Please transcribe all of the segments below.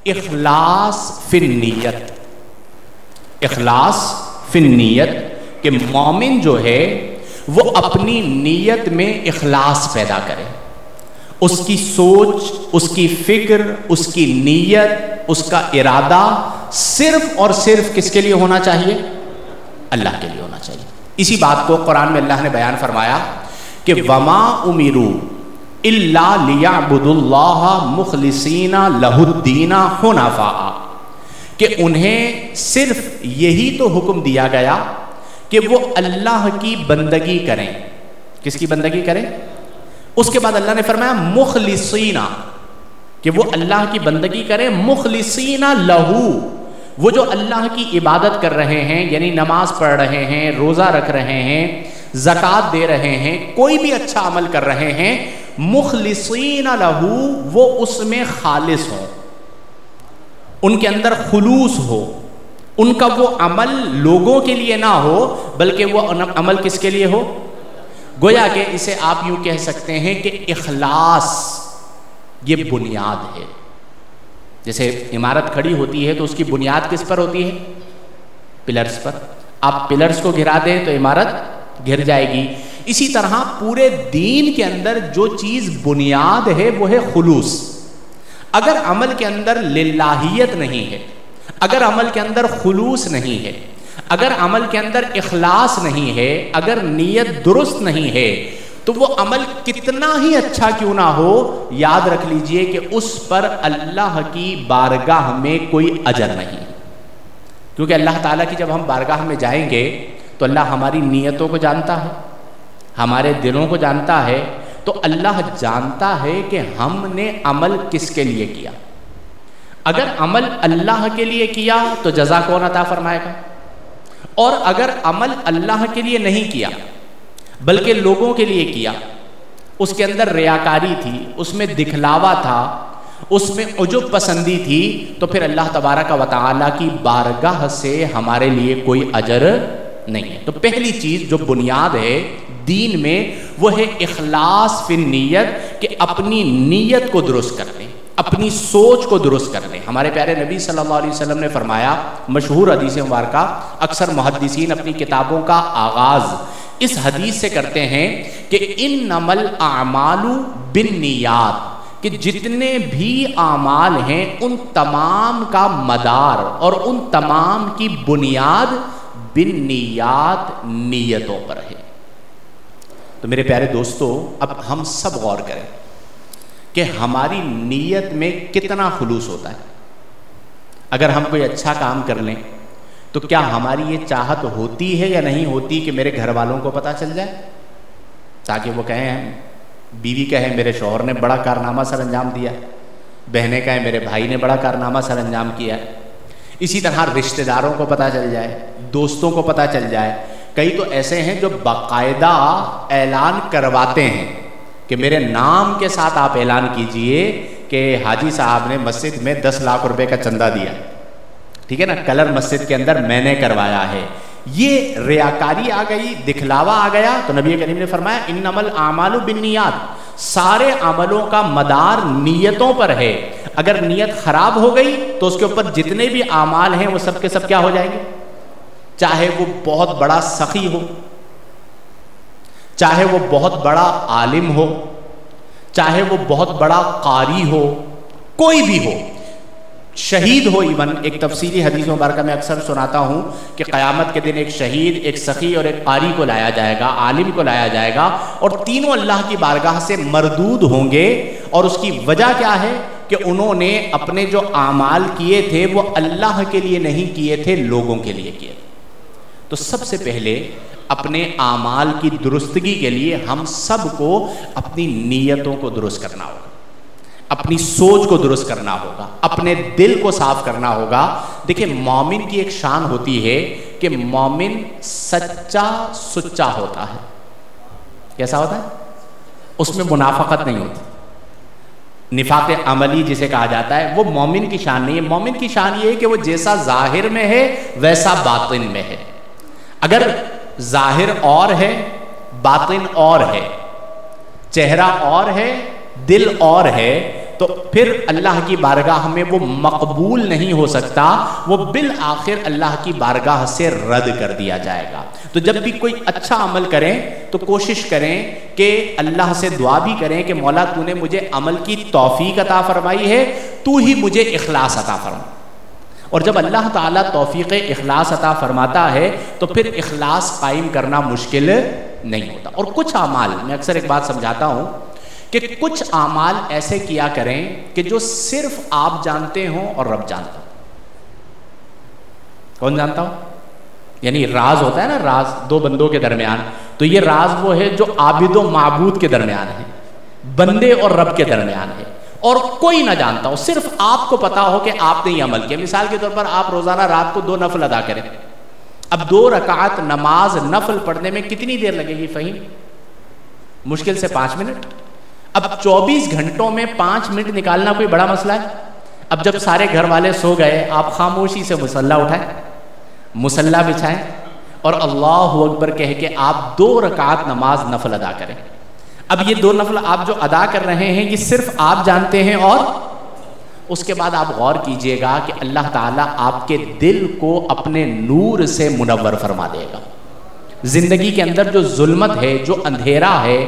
اخلاص فی النیت، اخلاص فی النیت، کہ مومن جو ہے وہ اپنی نیت میں اخلاص پیدا کرے، اس کی سوچ، اس کی فکر، اس کی نیت، اس کا ارادہ صرف اور صرف کس کے لیے ہونا چاہیے؟ اللہ کے لیے ہونا چاہیے۔ اسی بات کو قرآن میں اللہ نے بیان فرمایا کہ وَمَا أُمِرُوا إِلَّا لِيَعْبُدُوا اللَّهَ مُخْلِصِينَ لَهُ الدِّينَ حُنَفَاءَ، کہ انہیں صرف یہی تو حکم دیا گیا کہ وہ اللہ کی بندگی کریں۔ کس کی بندگی کریں؟ اس کے بعد اللہ نے فرمایا مخلصین، کہ وہ اللہ کی بندگی کریں، مخلصین لہو، وہ جو اللہ کی عبادت کر رہے ہیں، یعنی نماز پڑھ رہے ہیں، روزہ رکھ رہے ہیں، زکوٰۃ دے رہے ہیں، کوئی بھی اچھا عمل کر رہے ہیں، مخلصین لہو، وہ اس میں خالص ہوں، ان کے اندر خلوص ہو، ان کا وہ عمل لوگوں کے لیے نہ ہو بلکہ وہ عمل کس کے لیے ہو؟ گویا کہ اسے آپ یوں کہہ سکتے ہیں کہ اخلاص یہ بنیاد ہے۔ جیسے عمارت کھڑی ہوتی ہے تو اس کی بنیاد کس پر ہوتی ہے؟ پلرز پر۔ آپ پلرز کو گرا دیں تو عمارت گر جائے گی۔ اسی طرح پورے دین کے اندر جو چیز بنیاد ہے وہ ہے خلوص۔ اگر عمل کے اندر للہیت نہیں ہے، اگر عمل کے اندر خلوص نہیں ہے، اگر عمل کے اندر اخلاص نہیں ہے، اگر نیت درست نہیں ہے، تو وہ عمل کتنا ہی اچھا کیوں نہ ہو، یاد رکھ لیجئے کہ اس پر اللہ کی بارگاہ میں کوئی اجر نہیں، کیونکہ اللہ تعالیٰ کی جب ہم بارگاہ میں جائیں گے تو اللہ ہماری نیتوں کو جانتا ہے، ہمارے دلوں کو جانتا ہے، تو اللہ جانتا ہے کہ ہم نے عمل کس کے لیے کیا۔ اگر عمل اللہ کے لیے کیا تو جزا کون عطا فرمائے گا، اور اگر عمل اللہ کے لیے نہیں کیا بلکہ لوگوں کے لیے کیا، اس کے اندر ریاکاری تھی، اس میں دکھلاوا تھا، اس میں عجب پسندی تھی، تو پھر اللہ تبارک و تعالیٰ کی بارگاہ سے ہمارے لیے کوئی اجر نہیں ہے۔ تو پہلی چیز جو بنیاد ہے دین میں وہ ہے اخلاص فی النیت، کہ اپنی نیت کو درست کر لیں، اپنی سوچ کو درست کر لیں۔ ہمارے پیارے نبی صلی اللہ علیہ وسلم نے فرمایا، مشہور حدیث مبارکہ، اکثر محدثین اپنی کتابوں کا آغاز اس حدیث سے کرتے ہیں کہ انما الاعمال بالنیات، کہ جتنے بھی اعمال ہیں ان تمام کا مدار اور ان تمام کی بنیاد بالنیات، نیتوں پر ہے۔ تو میرے پیارے دوستو، اب ہم سب غور کریں کہ ہماری نیت میں کتنا خلوص ہوتا ہے۔ اگر ہم کوئی اچھا کام کر لیں تو کیا ہماری یہ چاہت ہوتی ہے یا نہیں ہوتی کہ میرے گھر والوں کو پتہ چل جائے، تاکہ وہ کہیں، بیوی کہے میرے شوہر نے بڑا کارنامہ سر انجام دیا، بہنیں کہیں میرے بھائی نے بڑا کارنامہ سر انجام کیا۔ اسی طرح رشتہ داروں کو پتہ چل جائے، دوستوں کو پتہ چل جائے۔ کئی تو ایسے ہیں جو باقاعدہ اعلان کرواتے ہیں کہ میرے نام کے ساتھ آپ اعلان کیجئے کہ حاجی صاحب نے مسجد میں 10 لاکھ روپے کا چندہ دیا، ٹھیک ہے نا، کلر مسجد کے اندر میں نے کروایا ہے۔ یہ ریاکاری آ گئی، دکھلاوا آ گیا، تو نبی کریم نے فرمایا انما الاعمال بالنیات، سارے عملوں کا مدار نیتوں پر ہے۔ اگر نیت خراب ہو گئی تو اس کے اوپر جتنے بھی اعمال ہیں وہ سب کے سب کیا ہو جائیں گے، چاہے وہ بہت بڑا سخی ہو، چاہے وہ بہت بڑا عالم ہو، چاہے وہ بہت بڑا قاری ہو، کوئی بھی ہو، شہید ہو۔ ایون ایک تفصیلی حدیث مبارکہ میں اکثر سناتا ہوں کہ قیامت کے دن ایک شہید، ایک سخی اور ایک قاری کو لایا جائے گا، عالم کو لایا جائے گا، اور تینوں اللہ کی بارگاہ سے مردود ہوں گے۔ اور اس کی وجہ کیا ہے کہ انہوں نے اپنے جو اعمال کیے تھے وہ اللہ کے لیے نہیں کیے تھے، لوگوں کے لیے کیے تھے۔ تو سب سے پہلے اپنے اعمال کی درستگی کے لیے ہم سب کو اپنی نیتوں کو درست کرنا ہوگا، اپنی سوچ کو درست کرنا ہوگا، اپنے دل کو صاف کرنا ہوگا۔ دیکھیں، مومن کی ایک شان ہوتی ہے کہ مومن سچا سچا ہوتا ہے۔ کیسا ہوتا ہے؟ اس میں منافقت نہیں ہوتی، نفاق عملی جسے کہا جاتا ہے، وہ مومن کی شان نہیں ہے۔ مومن کی شان یہ ہے کہ وہ جیسا ظاہر میں ہے ویسا باطن میں ہے۔ اگر ظاہر اور ہے، باطن اور ہے، چہرہ اور ہے، دل اور ہے، تو پھر اللہ کی بارگاہ میں وہ مقبول نہیں ہو سکتا، وہ بالآخر اللہ کی بارگاہ سے رد کر دیا جائے گا۔ تو جب بھی کوئی اچھا عمل کریں تو کوشش کریں کہ اللہ سے دعا بھی کریں کہ مولا تو نے مجھے عمل کی توفیق عطا فرمائی ہے، تو ہی مجھے اخلاص عطا فرما۔ اور جب اللہ تعالیٰ توفیق اخلاص عطا فرماتا ہے تو پھر اخلاص قائم کرنا مشکل نہیں ہوتا۔ اور کچھ اعمال، میں اکثر ایک بات سمجھاتا ہوں کہ کچھ اعمال ایسے کیا کریں کہ جو صرف آپ جانتے ہوں اور رب جانتا ہو۔ کون جانتا ہو؟ یعنی راز ہوتا ہے نا، راز دو بندوں کے درمیان، تو یہ راز وہ ہے جو عابد و معبود کے درمیان ہے، بندے اور رب کے درمیان ہے، اور کوئی نہ جانتا ہو، صرف آپ کو پتا ہو کہ آپ نے یہ عمل کیا۔ مثال کے طور پر آپ روزانہ رات کو 2 نفل ادا کریں، اب 2 رکعت نماز نفل پڑھنے میں کتنی دیر لگے گی فہیم؟ مشکل سے 5 منٹ۔ اب 24 گھنٹوں میں 5 منٹ نکالنا کوئی بڑا مسئلہ ہے؟ اب جب سارے گھر والے سو گئے، آپ خاموشی سے مصلی اٹھائیں، مصلی بچھائیں اور اللہ اکبر کہہ کے آپ 2 رکعت نماز نفل ادا کریں۔ اب یہ 2 نفل آپ جو ادا کر رہے ہیں یہ صرف آپ جانتے ہیں، اور اس کے بعد آپ غور کیجئے گا کہ اللہ تعالیٰ آپ کے دل کو اپنے نور سے منور فرما دے گا۔ زندگی کے اندر جو ظلمت ہے، جو اندھیرا ہے،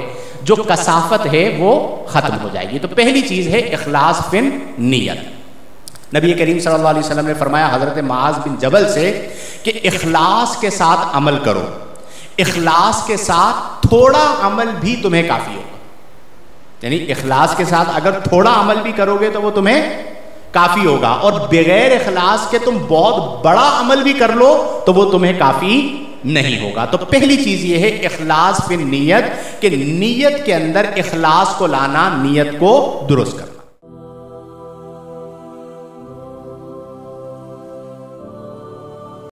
جو کثافت ہے، وہ ختم ہو جائے گی۔ تو پہلی چیز ہے اخلاص فی نیت۔ نبی کریم صلی اللہ علیہ وسلم نے فرمایا حضرت معاذ بن جبل سے کہ اخلاص کے ساتھ عمل کرو، اخلاص کے ساتھ تھوڑا عمل بھی تمہیں کافی ہوگا۔ یعنی اخلاص کے ساتھ اگر تھوڑا عمل بھی کرو گے تو وہ تمہیں کافی ہوگا، اور بغیر اخلاص کے تم بہت بڑا عمل بھی کر لو تو وہ تمہیں کافی نہیں ہوگا۔ تو پہلی چیز یہ ہے اخلاص فی نیت، کہ نیت کے اندر اخلاص کو لانا، نیت کو درست کرنا۔